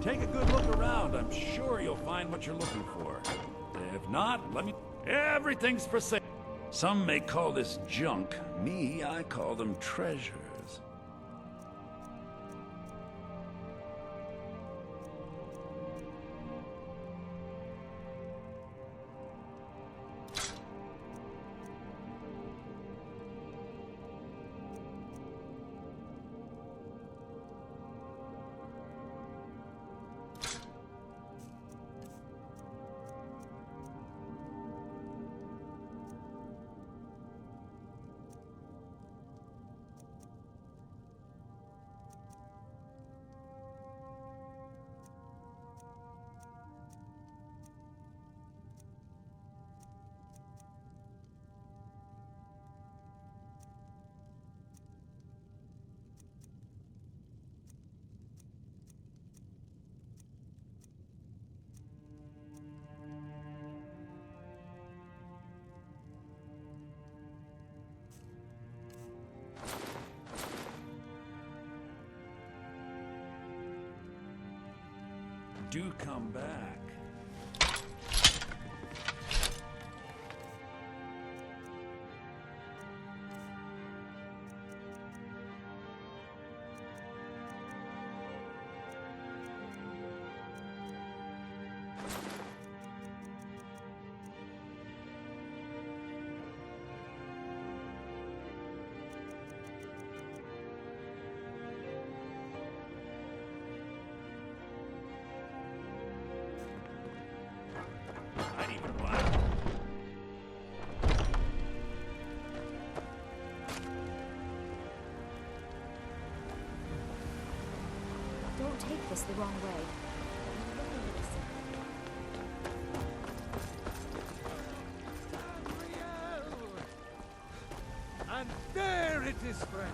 Take a good look around. I'm sure you'll find what you're looking for. If not, let me... Everything's for sale. Some may call this junk. Me, I call them treasures. Do come back. Don't take this the wrong way. And there it is, friend.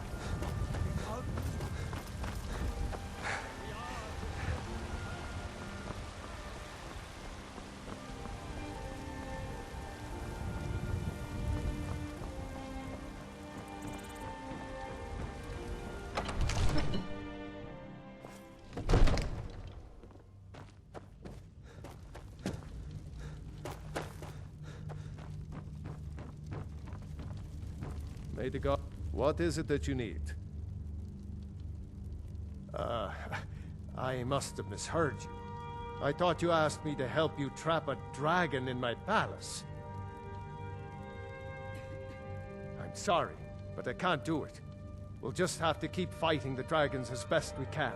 May the God... What is it that you need? I must have misheard you. I thought you asked me to help you trap a dragon in my palace. I'm sorry, but I can't do it. We'll just have to keep fighting the dragons as best we can.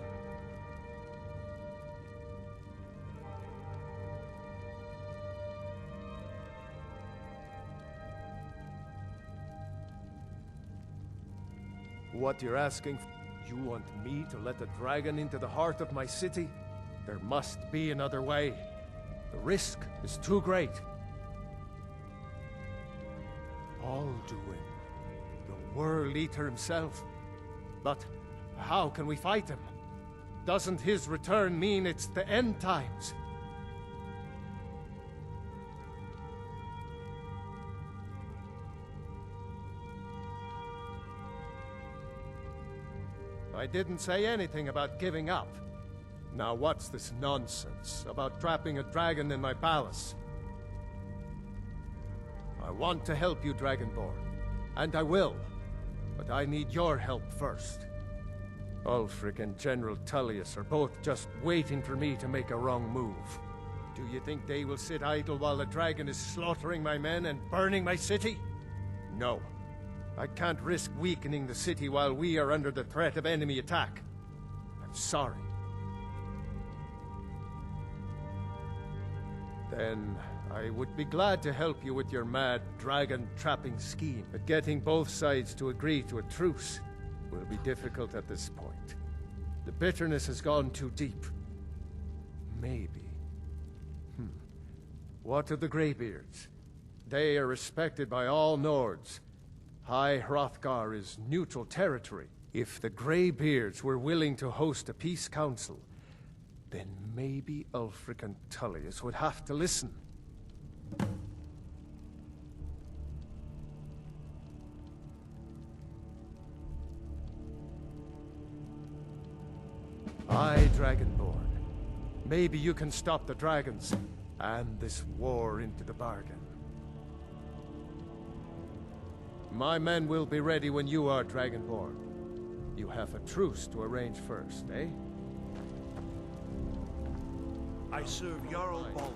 What you're asking for? You want me to let a dragon into the heart of my city? There must be another way. The risk is too great. Alduin, the World Eater himself. But how can we fight him? Doesn't his return mean it's the end times? I didn't say anything about giving up. Now what's this nonsense about trapping a dragon in my palace? I want to help you, Dragonborn, and I will, but I need your help first. Ulfric and General Tullius are both just waiting for me to make a wrong move. Do you think they will sit idle while the dragon is slaughtering my men and burning my city? No. I can't risk weakening the city while we are under the threat of enemy attack. I'm sorry. Then I would be glad to help you with your mad dragon-trapping scheme, but getting both sides to agree to a truce will be difficult at this point. The bitterness has gone too deep. Maybe. What of the Greybeards? They are respected by all Nords. High Hrothgar is neutral territory. If the Greybeards were willing to host a peace council, then maybe Ulfric and Tullius would have to listen. Aye, Dragonborn. Maybe you can stop the dragons, and this war into the bargain. My men will be ready when you are, Dragonborn. You have a truce to arrange first, eh? I serve Jarl Bald.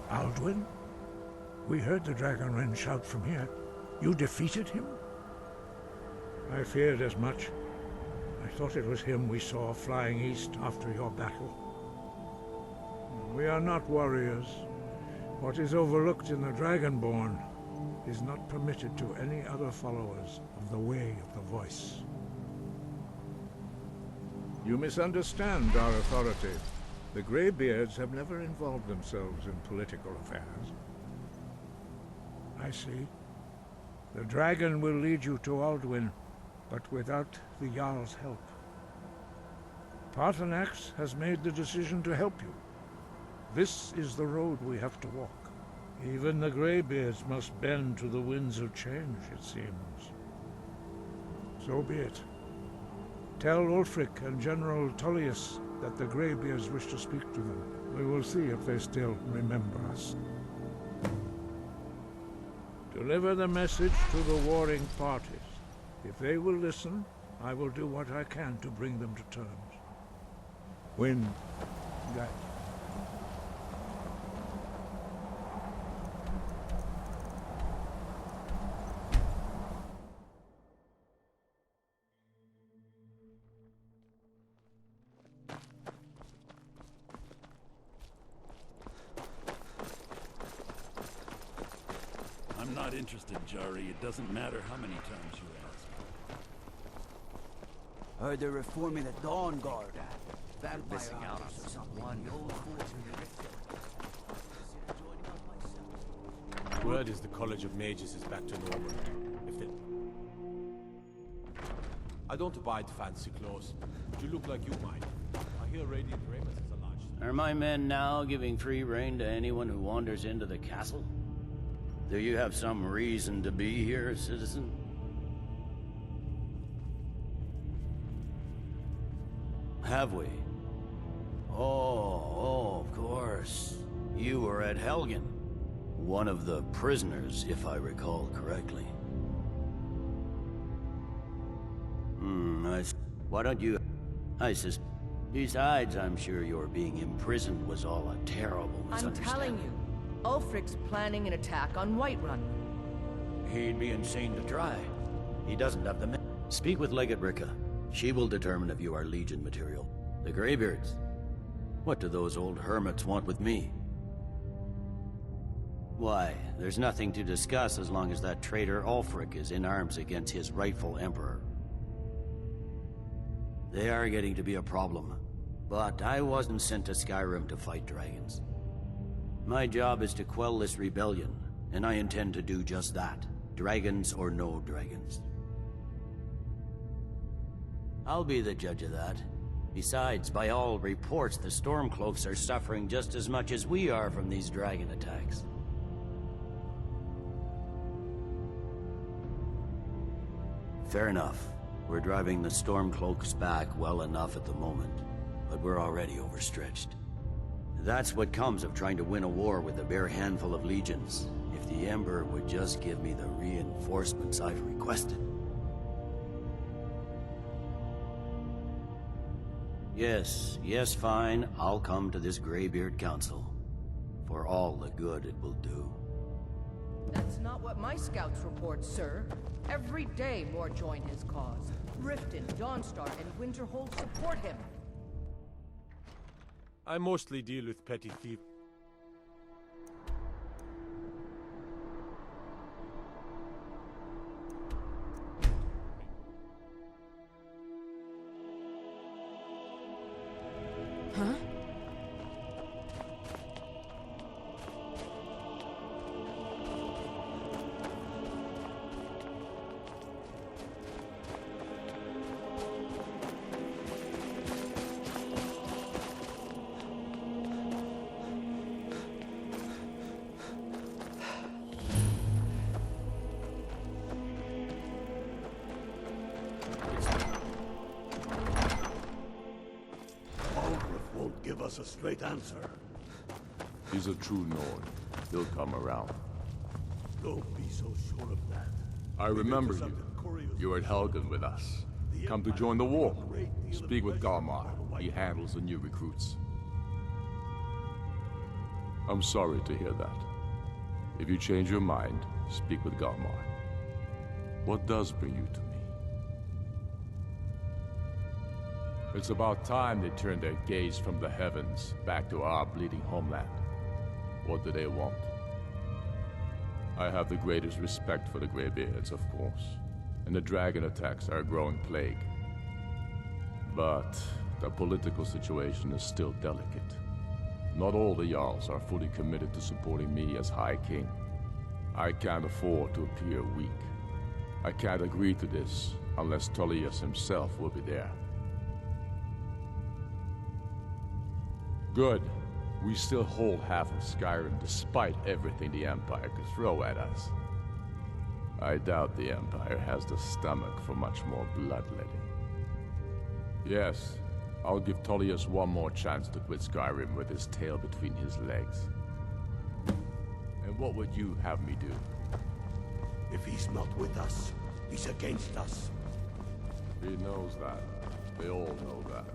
Alduin? We heard the Dragonren shout from here. You defeated him? I feared as much. I thought it was him we saw flying east after your battle. We are not warriors. What is overlooked in the Dragonborn is not permitted to any other followers of the Way of the Voice. You misunderstand our authority. The Greybeards have never involved themselves in political affairs. I see. The dragon will lead you to Alduin, but without the Jarl's help. Paarthurnax has made the decision to help you. This is the road we have to walk. Even the Greybeards must bend to the winds of change, it seems. So be it. Tell Ulfric and General Tullius that the Greybeards wish to speak to them. We will see if they still remember us. Deliver the message to the warring parties. If they will listen, I will do what I can to bring them to terms. When that... I'm not interested, Jari. It doesn't matter how many times you ask. Heard they're reforming the Dawn Guard. Missing out on someone. Word is the College of Mages is back to normal. If they... I don't abide fancy clothes. But you look like you might. I hear Radiant Raymond is a large... Are my men now giving free rein to anyone who wanders into the castle? Do you have some reason to be here, citizen? Have we? Oh, of course. You were at Helgen. One of the prisoners, if I recall correctly. Why don't you... Besides, I'm sure your being imprisoned was all a terrible misunderstanding. I'm telling you, Ulfric's planning an attack on Whiterun. He'd be insane to try. He doesn't have the men. Speak with Legate Ricka. She will determine if you are Legion material. The Greybeards. What do those old hermits want with me? Why, there's nothing to discuss as long as that traitor Ulfric is in arms against his rightful emperor. They are getting to be a problem, but I wasn't sent to Skyrim to fight dragons. My job is to quell this rebellion, and I intend to do just that, dragons or no dragons. I'll be the judge of that. Besides, by all reports, the Stormcloaks are suffering just as much as we are from these dragon attacks. Fair enough. We're driving the Stormcloaks back well enough at the moment, but we're already overstretched. That's what comes of trying to win a war with a bare handful of legions. If the Emperor would just give me the reinforcements I've requested. Yes, fine. I'll come to this Greybeard Council. For all the good it will do. That's not what my scouts report, sir. Every day more join his cause. Riften, Dawnstar, and Winterhold support him. I mostly deal with petty thieves. Huh? Give us a straight answer. He's a true Nord. He'll come around. Don't be so sure of that. I remember you. You were at Helgen with us. Come to join the war. Speak with Galmar. He handles the new recruits. I'm sorry to hear that. If you change your mind, speak with Galmar. What does bring you to me? It's about time they turned their gaze from the heavens back to our bleeding homeland. What do they want? I have the greatest respect for the Greybeards, of course, and the dragon attacks are a growing plague. But the political situation is still delicate. Not all the Jarls are fully committed to supporting me as High King. I can't afford to appear weak. I can't agree to this unless Tullius himself will be there. Good. We still hold half of Skyrim despite everything the Empire could throw at us. I doubt the Empire has the stomach for much more bloodletting. Yes, I'll give Tullius one more chance to quit Skyrim with his tail between his legs. And what would you have me do? If he's not with us, he's against us. He knows that. They all know that.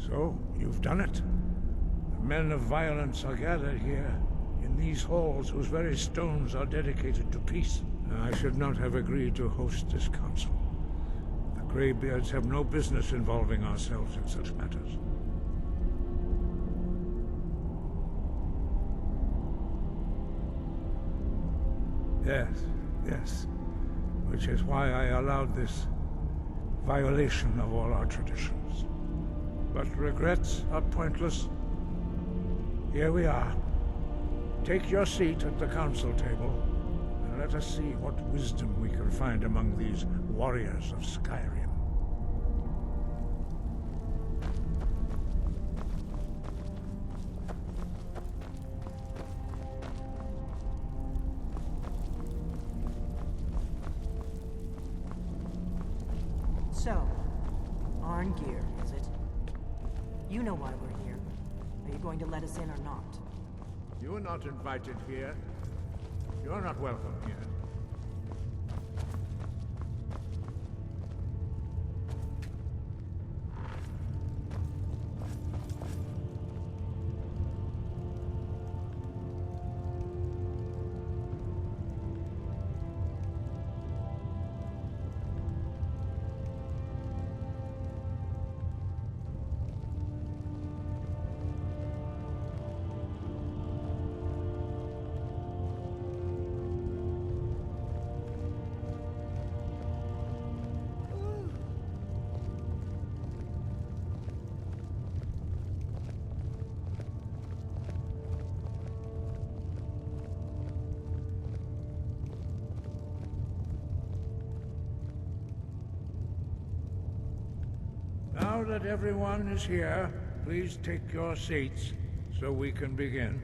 So, you've done it. The men of violence are gathered here, in these halls whose very stones are dedicated to peace. I should not have agreed to host this council. The Greybeards have no business involving ourselves in such matters. Yes. Which is why I allowed this violation of all our traditions. But regrets are pointless. Here we are. Take your seat at the council table, and let us see what wisdom we can find among these warriors of Skyrim. So, Arngeir, is it? You know why we're here. Are you going to let us in or not? You are not invited here. You're not welcome here. Now that everyone is here, please take your seats so we can begin.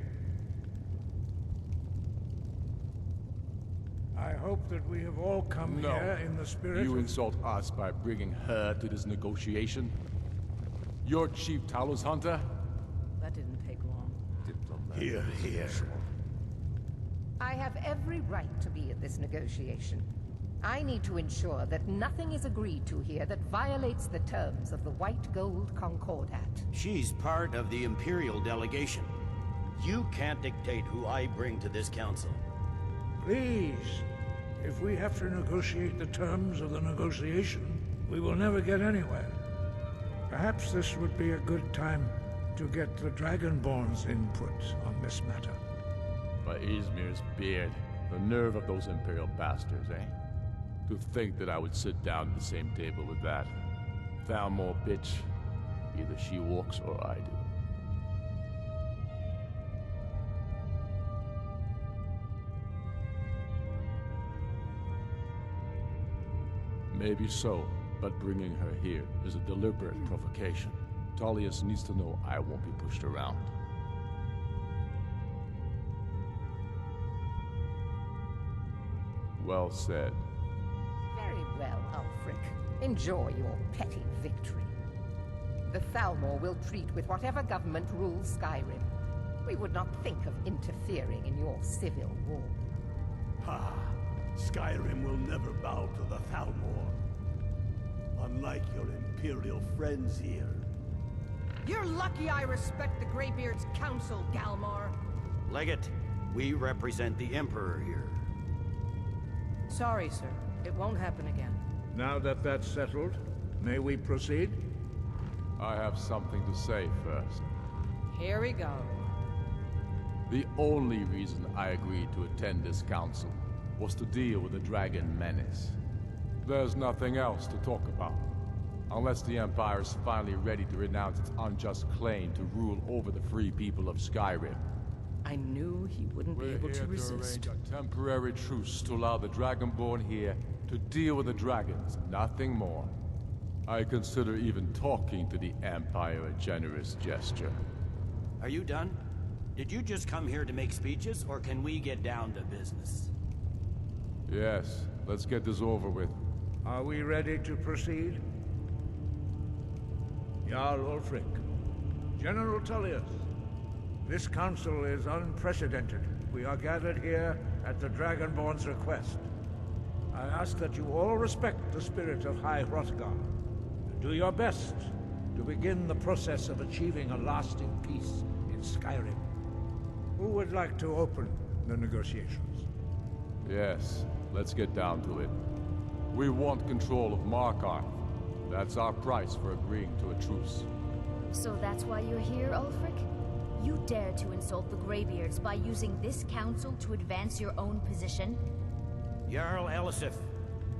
I hope that we have all come here in the spirit You of... insult us by bringing her to this negotiation? You're Chief Talos Hunter? That didn't take long. Here, here. I have every right to be at this negotiation. I need to ensure that nothing is agreed to here that violates the terms of the White Gold Concordat. She's part of the Imperial delegation. You can't dictate who I bring to this council. Please, if we have to negotiate the terms of the negotiation, we will never get anywhere. Perhaps this would be a good time to get the Dragonborn's input on this matter. By Izmir's beard, the nerve of those Imperial bastards, eh? To think that I would sit down at the same table with that Thalmor bitch. Either she walks or I do. Maybe so, but bringing her here is a deliberate provocation. Tullius needs to know I won't be pushed around. Well said. Very well, Ulfric. Enjoy your petty victory. The Thalmor will treat with whatever government rules Skyrim. We would not think of interfering in your civil war. Ha! Skyrim will never bow to the Thalmor. Unlike your Imperial friends here. You're lucky I respect the Greybeard's counsel, Galmar. Legate, we represent the Emperor here. Sorry, sir. It won't happen again. Now that that's settled, may we proceed? I have something to say first. Here we go. The only reason I agreed to attend this council was to deal with the Dragon Menace. There's nothing else to talk about. Unless the Empire is finally ready to renounce its unjust claim to rule over the free people of Skyrim. I knew he wouldn't be able to resist. Arrange a temporary truce to allow the Dragonborn here to deal with the dragons, nothing more. I consider even talking to the Empire a generous gesture. Are you done? Did you just come here to make speeches, or can we get down to business? Yes, let's get this over with. Are we ready to proceed? Jarl Ulfric, General Tullius, this council is unprecedented. We are gathered here at the Dragonborn's request. I ask that you all respect the spirit of High Hrothgar, and do your best to begin the process of achieving a lasting peace in Skyrim. Who would like to open the negotiations? Yes, let's get down to it. We want control of Markarth. That's our price for agreeing to a truce. So that's why you're here, Ulfric? You dare to insult the Greybeards by using this council to advance your own position? Jarl Elisif.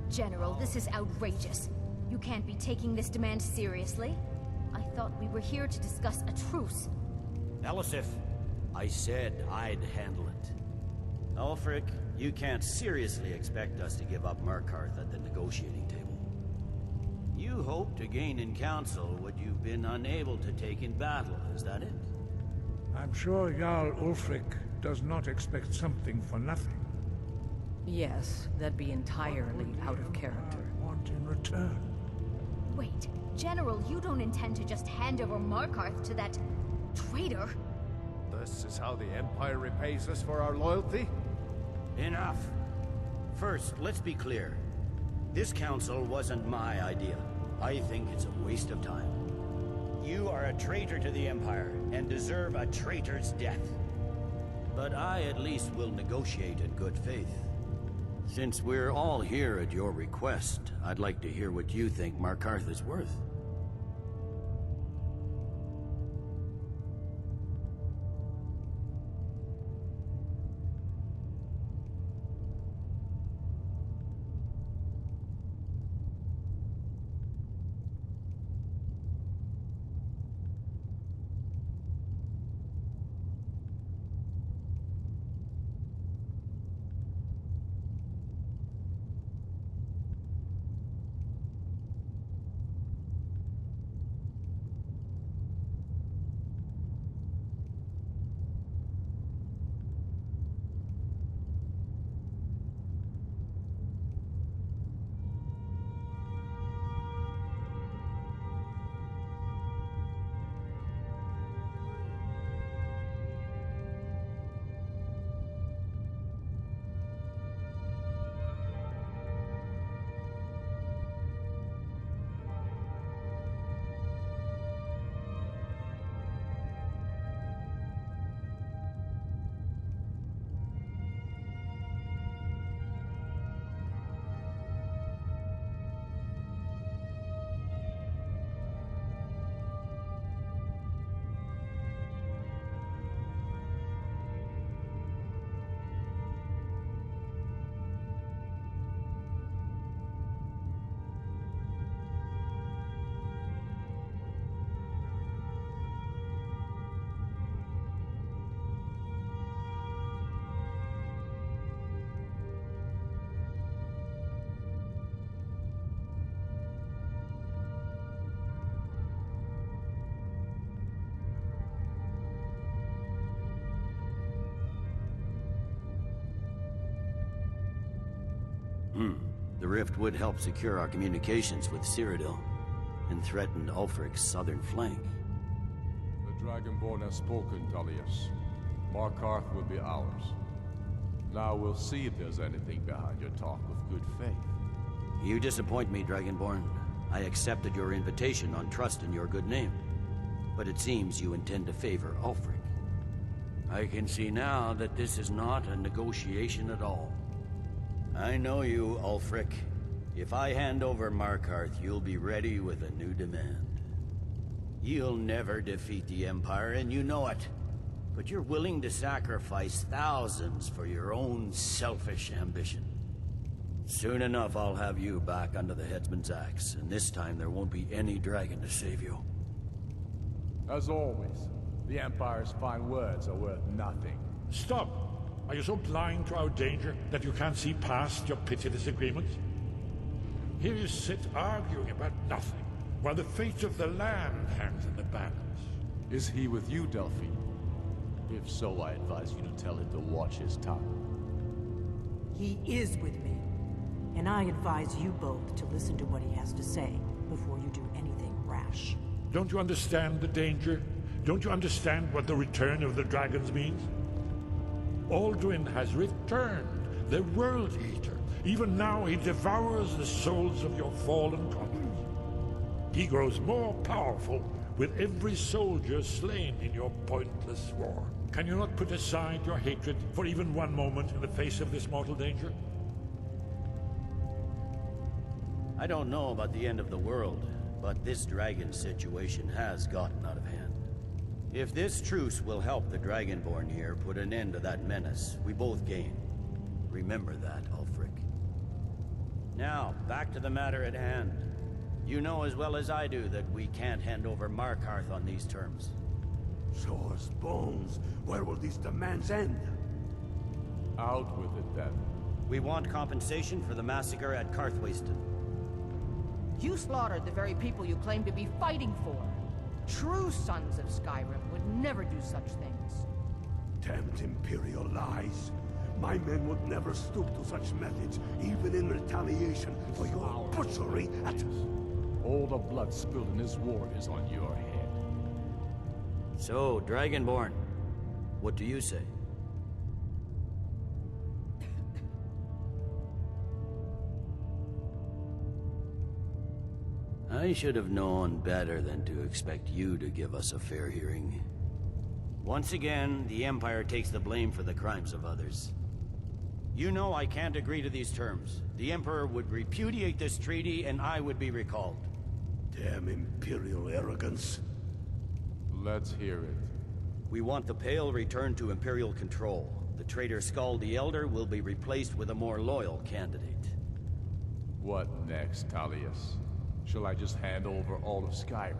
General, this is outrageous. You can't be taking this demand seriously. I thought we were here to discuss a truce. Elisif, I said I'd handle it. Ulfric, you can't seriously expect us to give up Markarth at the negotiating table. You hope to gain in council what you've been unable to take in battle, is that it? I'm sure Jarl Ulfric does not expect something for nothing. Yes, that'd be entirely out of character. Want in return? Wait, General, you don't intend to just hand over Markarth to that traitor? This is how the Empire repays us for our loyalty? Enough. First, let's be clear. This council wasn't my idea. I think it's a waste of time. You are a traitor to the Empire, and deserve a traitor's death. But I at least will negotiate in good faith. Since we're all here at your request, I'd like to hear what you think Markarth is worth. The rift would help secure our communications with Cyrodiil, and threaten Ulfric's southern flank. The Dragonborn has spoken, Tullius. Markarth will be ours. Now we'll see if there's anything behind your talk of good faith. You disappoint me, Dragonborn. I accepted your invitation on trust in your good name. But it seems you intend to favor Ulfric. I can see now that this is not a negotiation at all. I know you, Ulfric. If I hand over Markarth, you'll be ready with a new demand. You'll never defeat the Empire, and you know it. But you're willing to sacrifice thousands for your own selfish ambition. Soon enough, I'll have you back under the headsman's axe, and this time there won't be any dragon to save you. As always, the Empire's fine words are worth nothing. Stop! Are you so blind to our danger that you can't see past your pitiless agreements? Here you sit arguing about nothing, while the fate of the land hangs in the balance. Is he with you, Delphine? If so, I advise you to tell him to watch his tongue. He is with me, and I advise you both to listen to what he has to say before you do anything rash. Don't you understand the danger? Don't you understand what the return of the dragons means? Alduin has returned, the World Eater. Even now he devours the souls of your fallen conquerors. He grows more powerful with every soldier slain in your pointless war. Can you not put aside your hatred for even one moment in the face of this mortal danger? I don't know about the end of the world, but this dragon situation has gotten out of hand. If this truce will help the Dragonborn here put an end to that menace, we both gain. Remember that, Ulfric. Now, back to the matter at hand. You know as well as I do that we can't hand over Markarth on these terms. Swords, bones, where will these demands end? Out with it, then. We want compensation for the massacre at Carthwayston. You slaughtered the very people you claim to be fighting for. True sons of Skyrim would never do such things. Damned Imperial lies. My men would never stoop to such methods, even in retaliation for your butchery at us. All the blood spilled in this war is on your head. So, Dragonborn, what do you say? I should have known better than to expect you to give us a fair hearing. Once again, the Empire takes the blame for the crimes of others. You know I can't agree to these terms. The Emperor would repudiate this treaty and I would be recalled. Damn Imperial arrogance. Let's hear it. We want the Pale returned to Imperial control. The traitor Skull the Elder will be replaced with a more loyal candidate. What next, Tullius? Shall I just hand over all of Skyrim?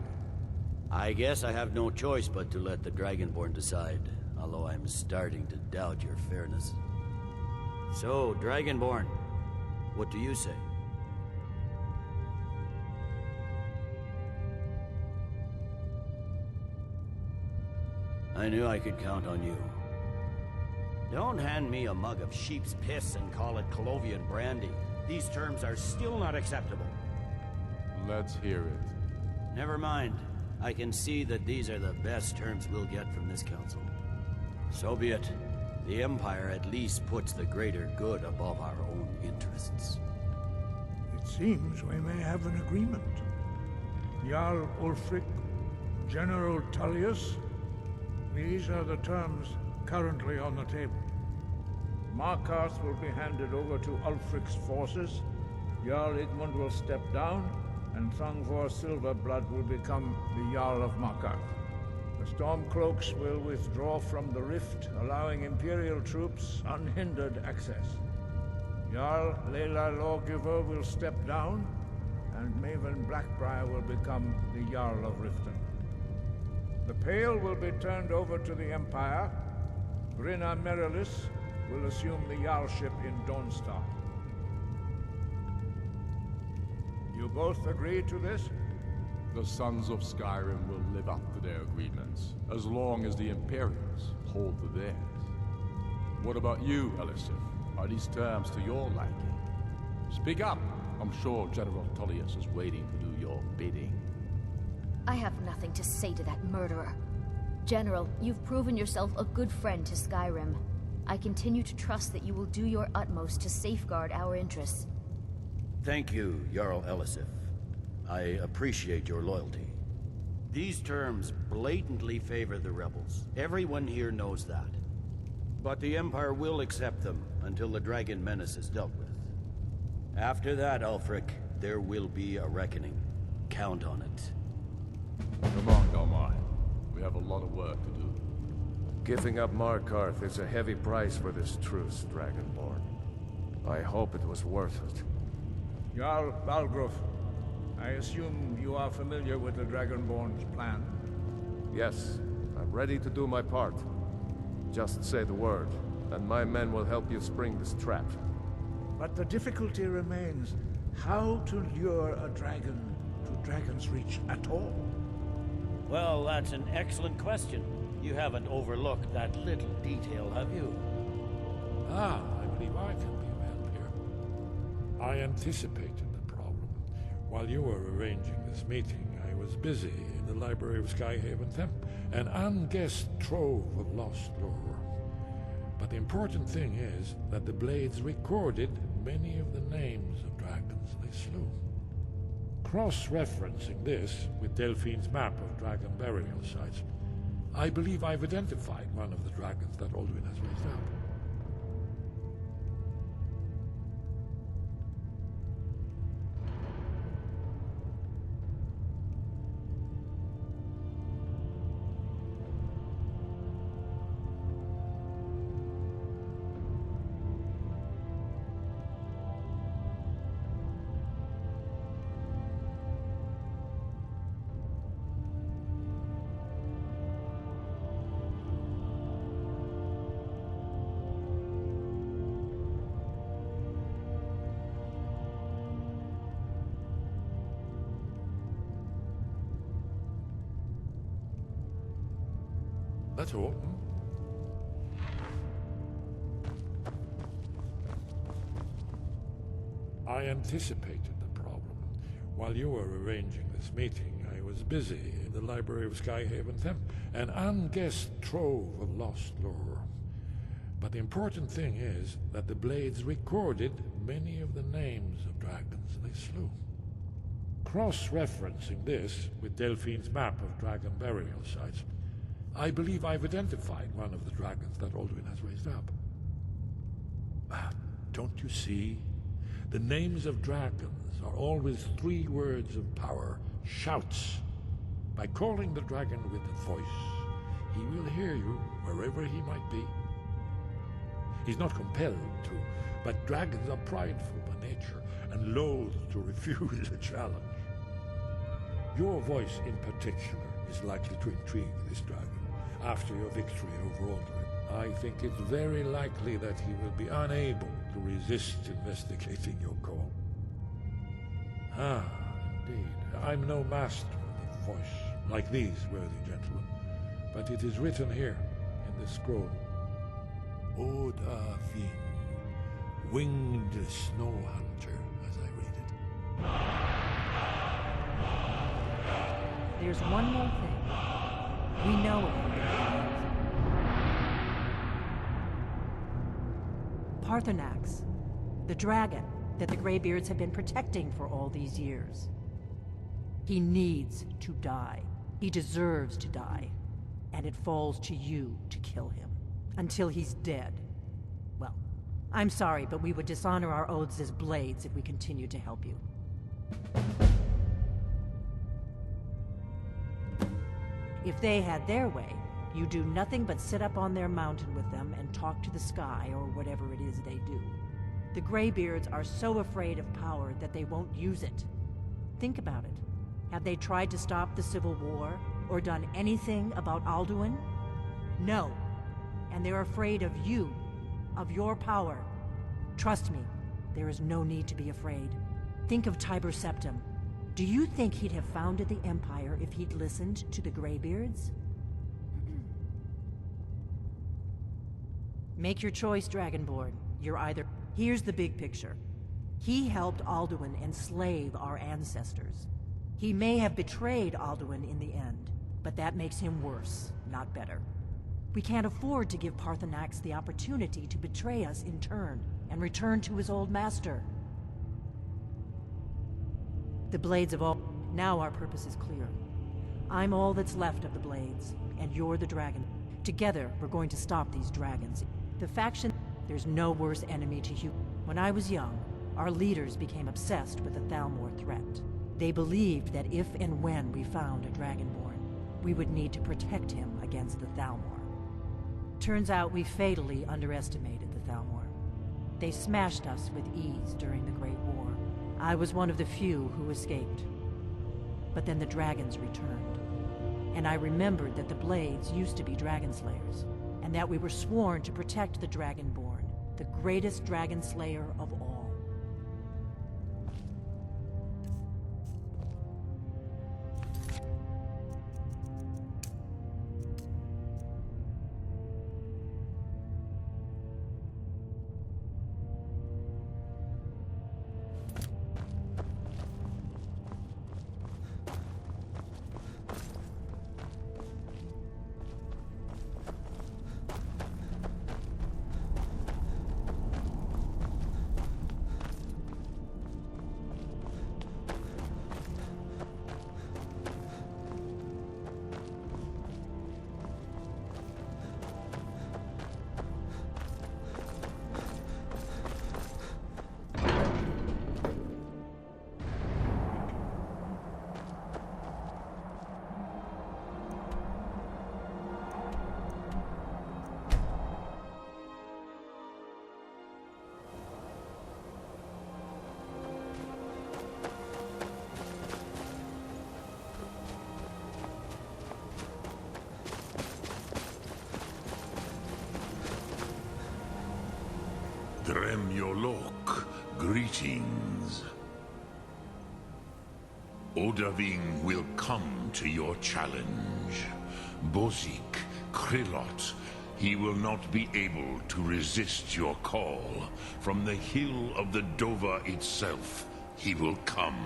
I guess I have no choice but to let the Dragonborn decide, although I'm starting to doubt your fairness. So, Dragonborn, what do you say? I knew I could count on you. Don't hand me a mug of sheep's piss and call it Colovian brandy. These terms are still not acceptable. Let's hear it. Never mind. I can see that these are the best terms we'll get from this council. So be it. The Empire at least puts the greater good above our own interests. It seems we may have an agreement. Jarl Ulfric, General Tullius, these are the terms currently on the table. Markarth will be handed over to Ulfric's forces, Jarl Igmund will step down, and Thangvor Silverblood will become the Jarl of Markarth. The Stormcloaks will withdraw from the rift, allowing Imperial troops unhindered access. Jarl Leila Lawgiver will step down, and Maven Blackbriar will become the Jarl of Riften. The Pale will be turned over to the Empire. Brinna Merilis will assume the Jarlship in Dawnstar. You both agree to this? The Sons of Skyrim will live up to their agreements, as long as the Imperials hold to theirs. What about you, Elisif? Are these terms to your liking? Speak up! I'm sure General Tullius is waiting to do your bidding. I have nothing to say to that murderer. General, you've proven yourself a good friend to Skyrim. I continue to trust that you will do your utmost to safeguard our interests. Thank you, Jarl Elisif. I appreciate your loyalty. These terms blatantly favor the rebels. Everyone here knows that. But the Empire will accept them until the Dragon Menace is dealt with. After that, Ulfric, there will be a reckoning. Count on it. Come on, Galmai. We have a lot of work to do. Giving up Markarth is a heavy price for this truce, Dragonborn. I hope it was worth it. Jarl Balgruuf, I assume you are familiar with the Dragonborn's plan? Yes, I'm ready to do my part. Just say the word, and my men will help you spring this trap. But the difficulty remains how to lure a dragon to Dragon's Reach at all. Well, that's an excellent question. You haven't overlooked that little detail, have you? Ah, I believe I can be of help here. I anticipated the problem. While you were arranging this meeting, I was busy in the library of Skyhaven Temp, an unguessed trove of lost lore. But the important thing is that the Blades recorded many of the names of dragons they slew. Cross-referencing this with Delphine's map of dragon burial sites, I believe I've identified one of the dragons that Alduin has raised up. That's all. I anticipated the problem. While you were arranging this meeting, I was busy in the library of Skyhaven Temple, an unguessed trove of lost lore. But the important thing is that the Blades recorded many of the names of dragons they slew. Cross-referencing this with Delphine's map of dragon burial sites, I believe I've identified one of the dragons that Alduin has raised up. Don't you see? The names of dragons are always 3 words of power, shouts. By calling the dragon with a voice, he will hear you wherever he might be. He's not compelled to, but dragons are prideful by nature and loath to refuse a challenge. Your voice in particular is likely to intrigue this dragon after your victory over Alduin. I think it's very likely that he will be unable to resist investigating your call. Ah, indeed. I'm no master of the voice, like these worthy gentlemen, but it is written here in this scroll. Oda Ving, winged snow hunter, as I read it. There's one more thing. We know about Parthenax, the dragon that the Greybeards have been protecting for all these years. He needs to die. He deserves to die. And it falls to you to kill him. Until he's dead. Well, I'm sorry, but we would dishonor our oaths as Blades if we continued to help you. If they had their way, you do nothing but sit up on their mountain with them and talk to the sky or whatever it is they do. The Greybeards are so afraid of power that they won't use it. Think about it. Have they tried to stop the Civil War or done anything about Alduin? No. And they're afraid of you, of your power. Trust me, there is no need to be afraid. Think of Tiber Septim. Do you think he'd have founded the Empire if he'd listened to the Greybeards? Make your choice, Dragonborn. You're either... Here's the big picture. He helped Alduin enslave our ancestors. He may have betrayed Alduin in the end, but that makes him worse, not better. We can't afford to give Parthenax the opportunity to betray us in turn and return to his old master. The Blades of all... Now our purpose is clear. I'm all that's left of the Blades, and you're the dragon. Together, we're going to stop these dragons. The faction... There's no worse enemy to human. When I was young, our leaders became obsessed with the Thalmor threat. They believed that if and when we found a Dragonborn, we would need to protect him against the Thalmor. Turns out we fatally underestimated the Thalmor. They smashed us with ease during the Great War. I was one of the few who escaped. But then the dragons returned. And I remembered that the Blades used to be dragon slayers, and that we were sworn to protect the Dragonborn, the greatest dragon slayer of all. Dremyolok, greetings. Odaving will come to your challenge. Bozik, Krillot. He will not be able to resist your call. From the hill of the Dova itself, he will come.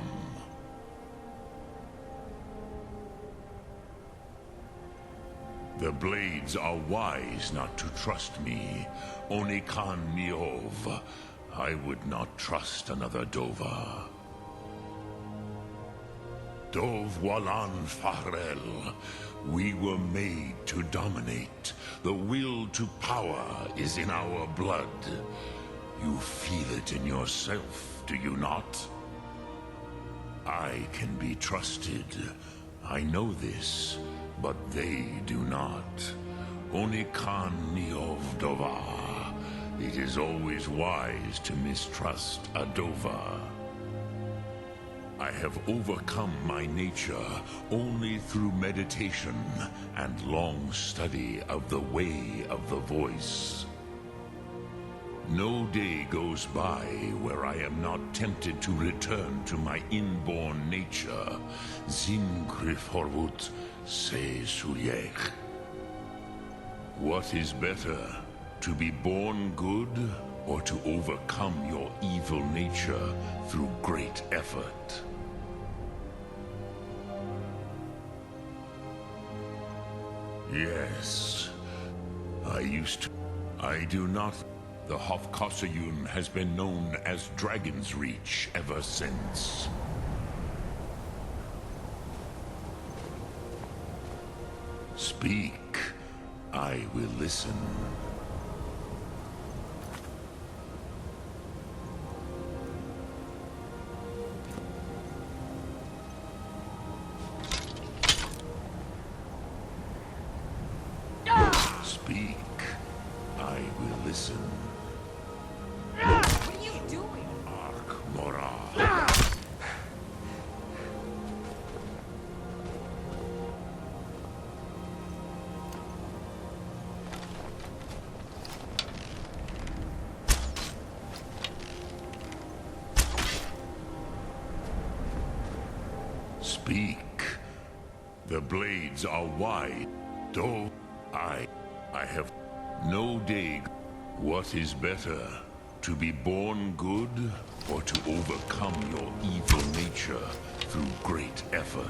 The Blades are wise not to trust me. Only Khan Niov. I would not trust another Dova. Dov Walan Farel. We were made to dominate. The will to power is in our blood. You feel it in yourself, do you not? I can be trusted. I know this, but they do not. Only Khan Niov Dova. It is always wise to mistrust a Dova. I have overcome my nature only through meditation and long study of the way of the voice. No day goes by where I am not tempted to return to my inborn nature. Zimgrifhorvut se suyech. What is better, to be born good or to overcome your evil nature through great effort? Yes, I do not. The Hofkossayun has been known as Dragon's Reach ever since. Speak. I will listen. Speak. I will listen. What are you doing? Ark Mora. Speak. The blades are wide. Though I have no day. What is better, to be born good or to overcome your evil nature through great effort?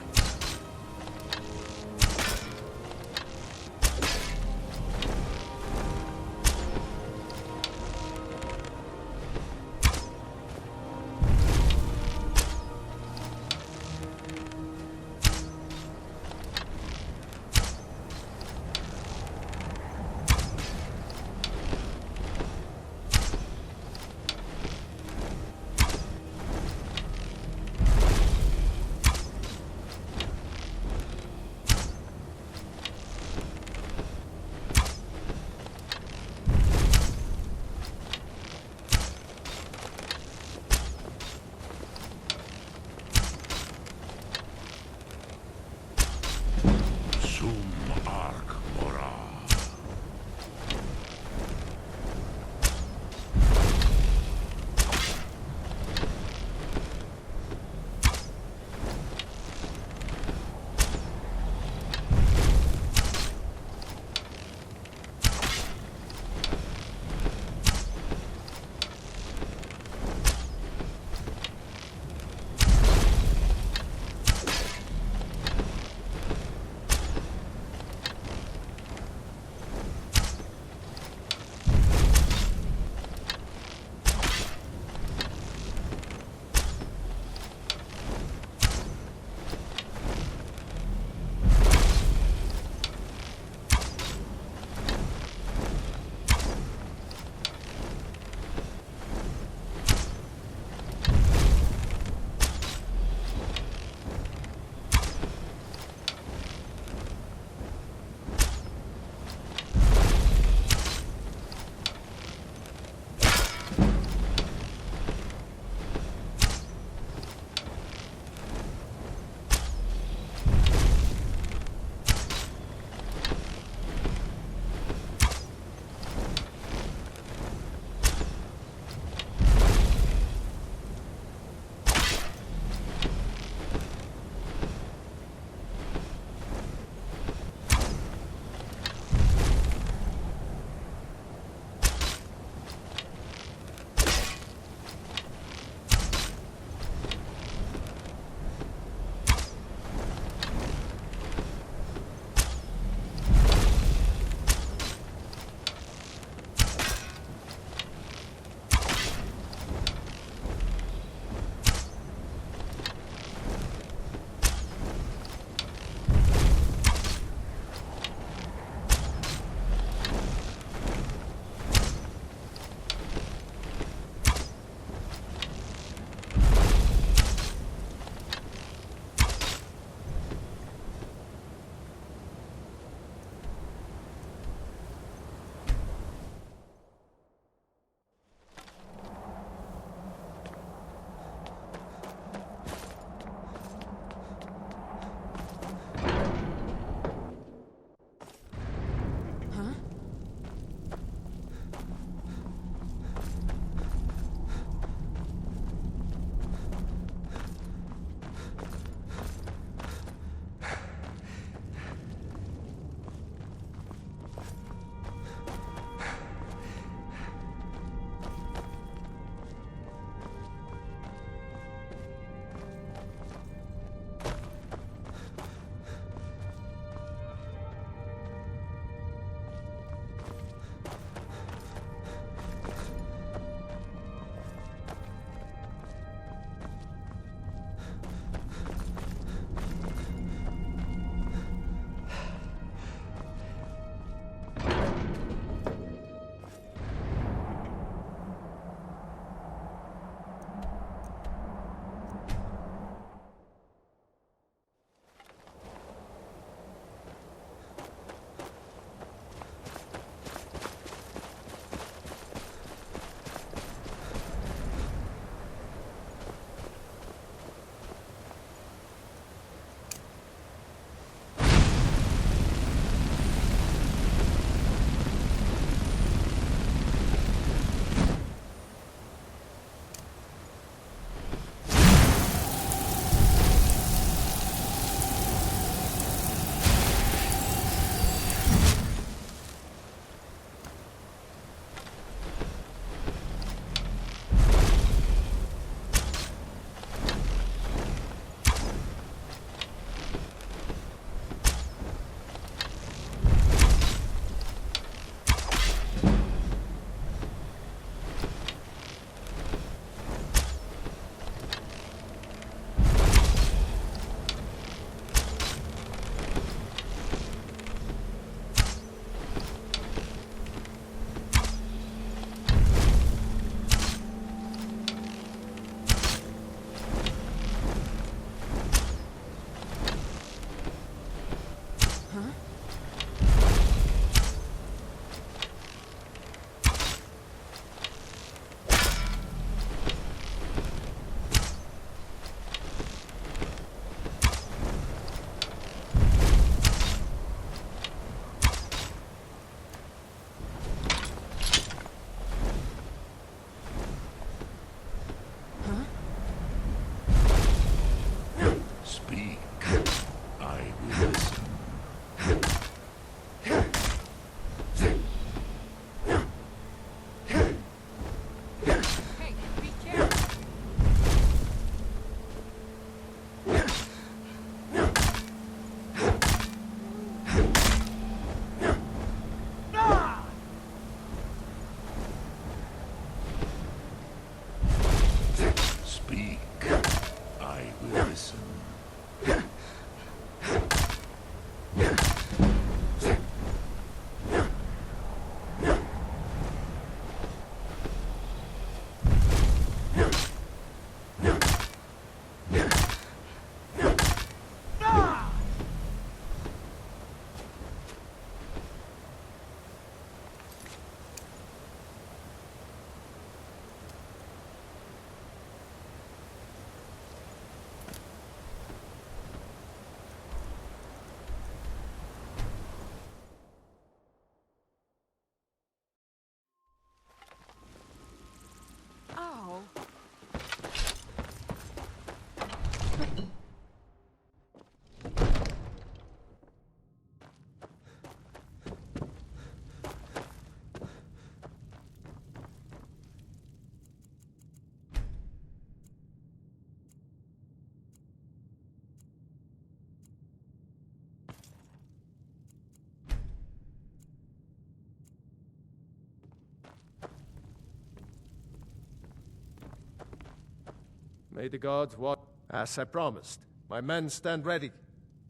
May the gods watch. As I promised, my men stand ready.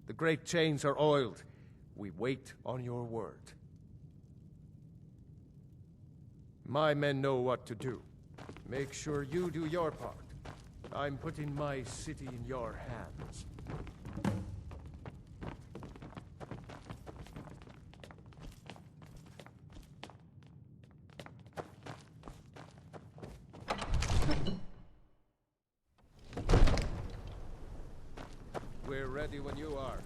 The great chains are oiled. We wait on your word. My men know what to do. Make sure you do your part. I'm putting my city in your hands. We're ready when you are.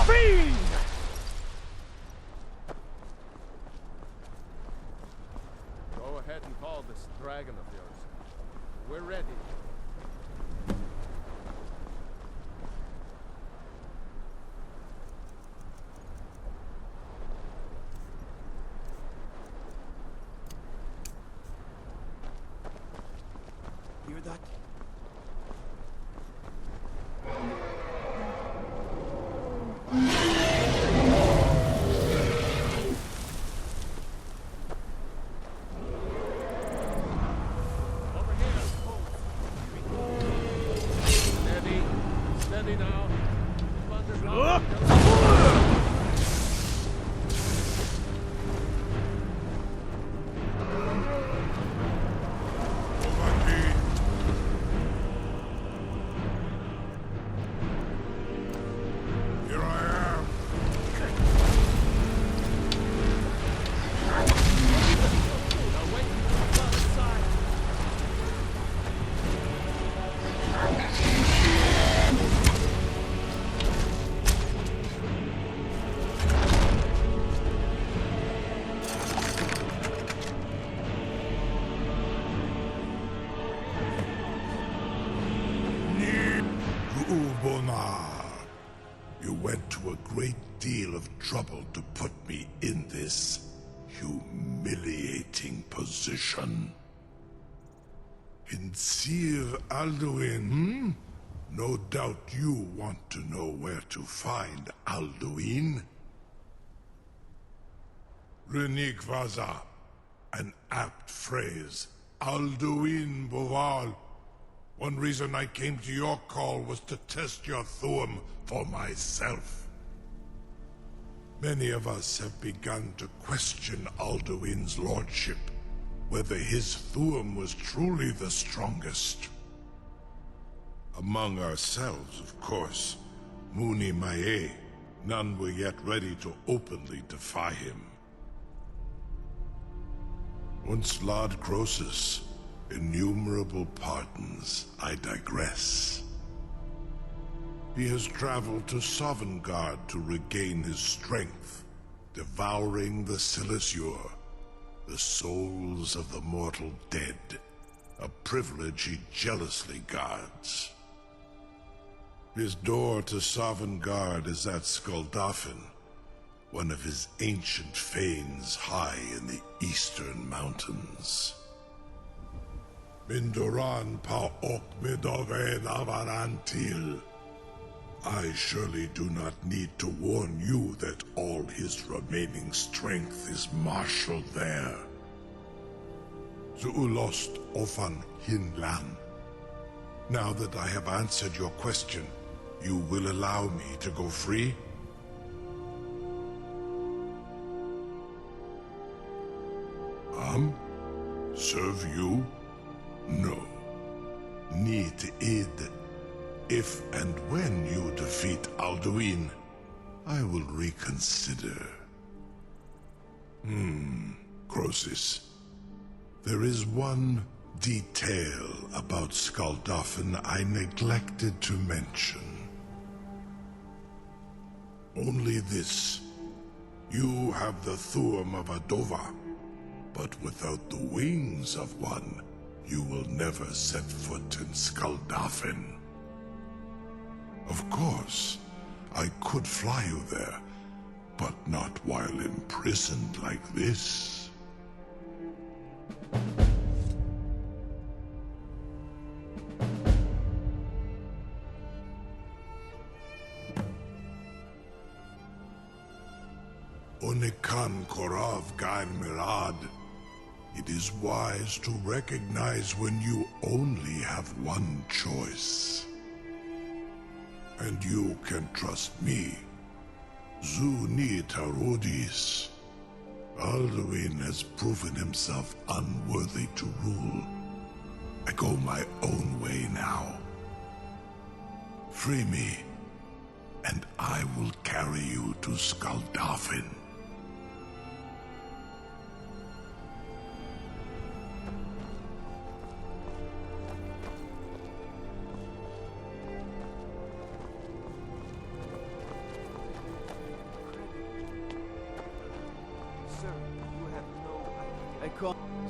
Fiend! Go ahead and call this dragon of yours. We're ready. Hear that? You went to a great deal of trouble to put me in this humiliating position. In Sir Alduin, No doubt you want to know where to find Alduin. Runik Vaza, an apt phrase. Alduin Boval. One reason I came to your call was to test your Thuum for myself. Many of us have begun to question Alduin's lordship, whether his Thuum was truly the strongest. Among ourselves, of course, Muni Mae, none were yet ready to openly defy him. Once Lord Croesus, innumerable pardons, I digress. He has traveled to Sovngarde to regain his strength, devouring the Silesure, the souls of the mortal dead, a privilege he jealously guards. His door to Sovngarde is at Skuldafn, one of his ancient fanes high in the eastern mountains. Mindoran pa ok midoven avarantil. I surely do not need to warn you that all his remaining strength is marshaled there. Zuulost ofan hinlan. Now that I have answered your question, you will allow me to go free? Serve you? No. Need id. If and when you defeat Alduin, I will reconsider. Croesus. There is one detail about Skuldafn I neglected to mention. Only this. You have the Thuum of Adova, But without the wings of one, you will never set foot in Skuldafn. Of course, I could fly you there, but not while imprisoned like this. Onikan Korav Gair Mirad. It is wise to recognize when you only have one choice. And you can trust me. Zuni Tarudis. Alduin has proven himself unworthy to rule. I go my own way now. Free me, and I will carry you to Skuldafn.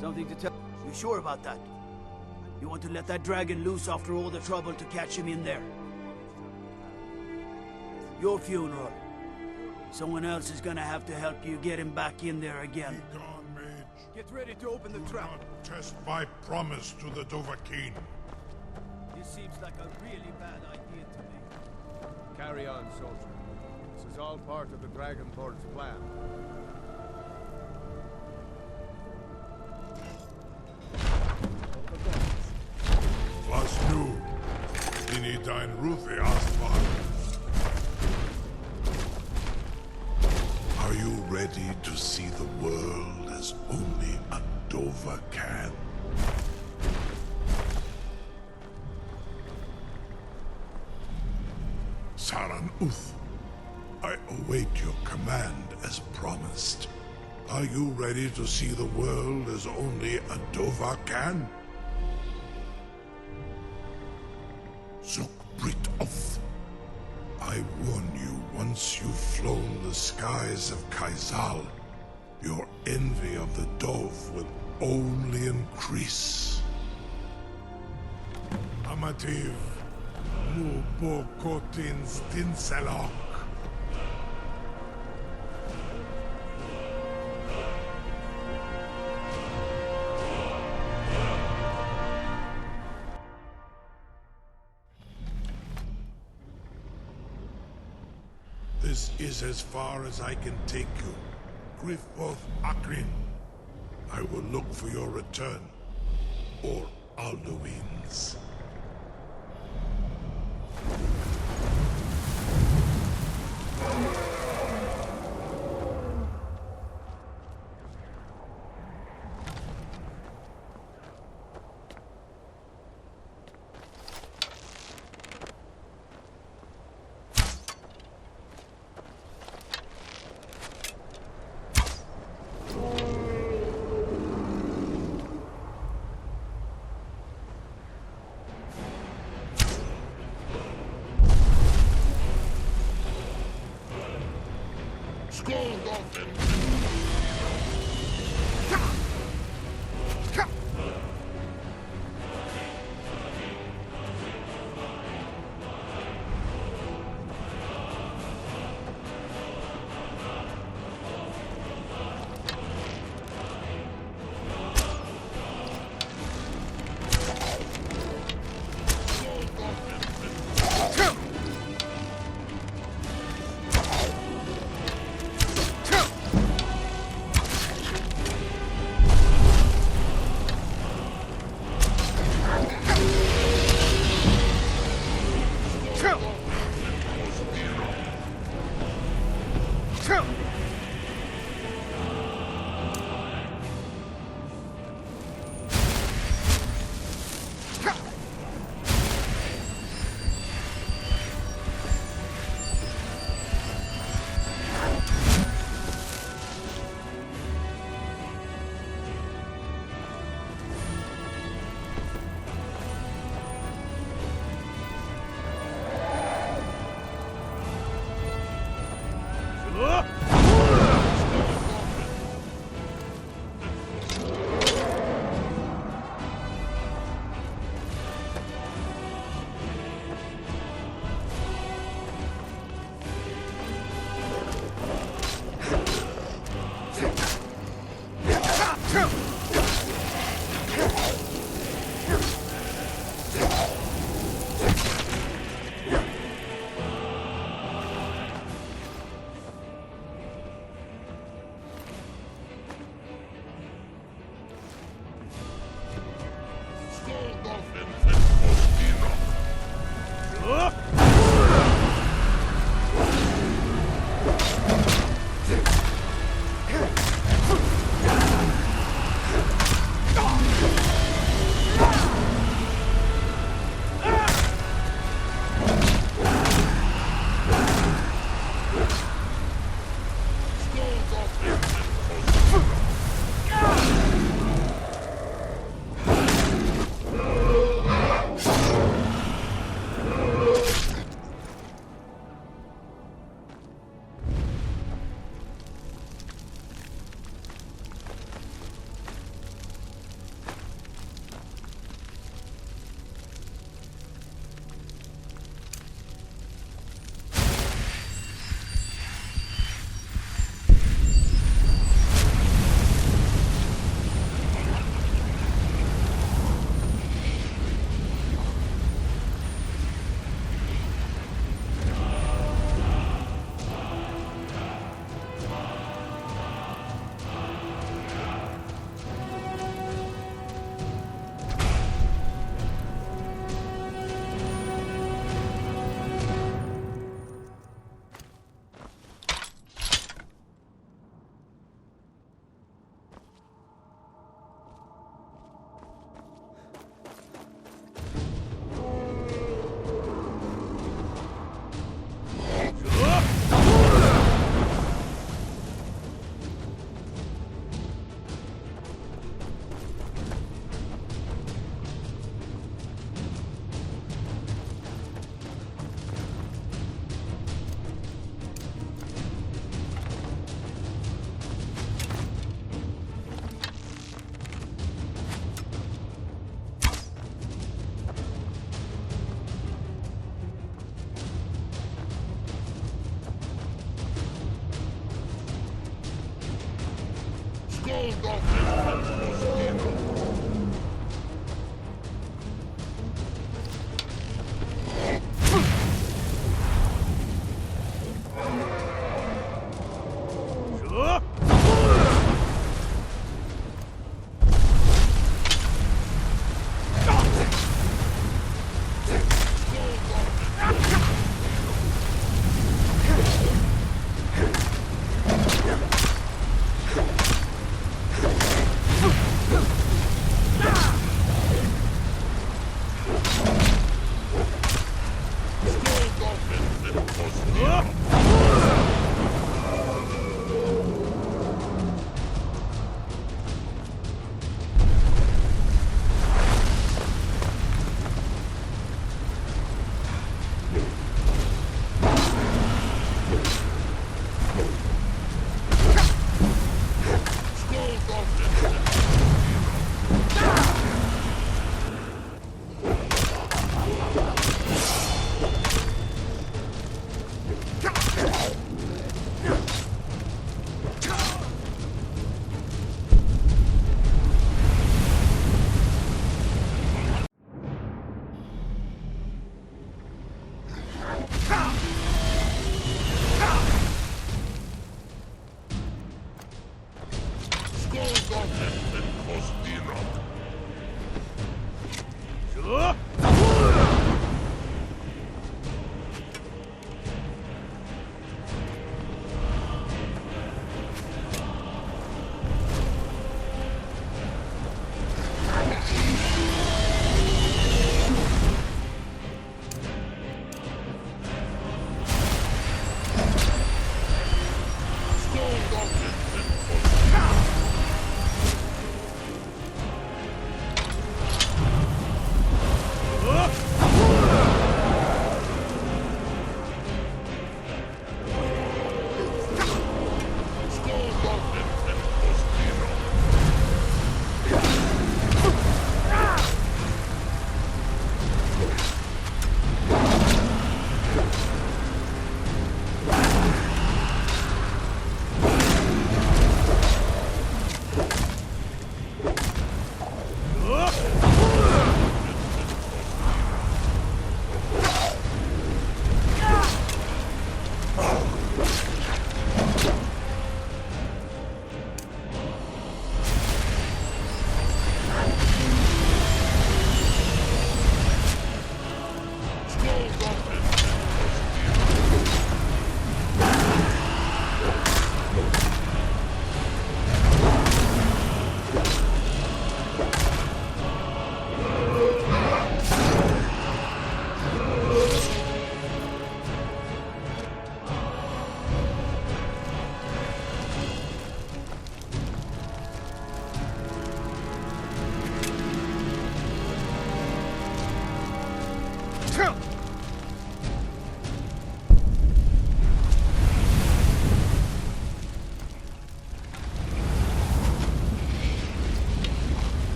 Something to tell? You sure about that? You want to let that dragon loose after all the trouble to catch him in there? Your funeral. Someone else is gonna have to help you get him back in there again. Be gone, mage. Get ready to open the trap. Not test my promise to the Dovahkiin. This seems like a really bad idea to me. Carry on, soldier. This is all part of the Dragonborn's plan. Was nu? Dini dein Ruthi Asfar. Are you ready to see the world as only a Dova can? Saran Uth, I await your command as promised. Are you ready to see the world as only a Dova can? Zukbrit Oth. I warn you, once you've flown the skies of Kaizal, your envy of the Dove will only increase. Amativ, Mubo Kotin Stinselok. This is as far as I can take you. Grifoth Akrin. I will look for your return. Or Alduin's.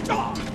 Ah!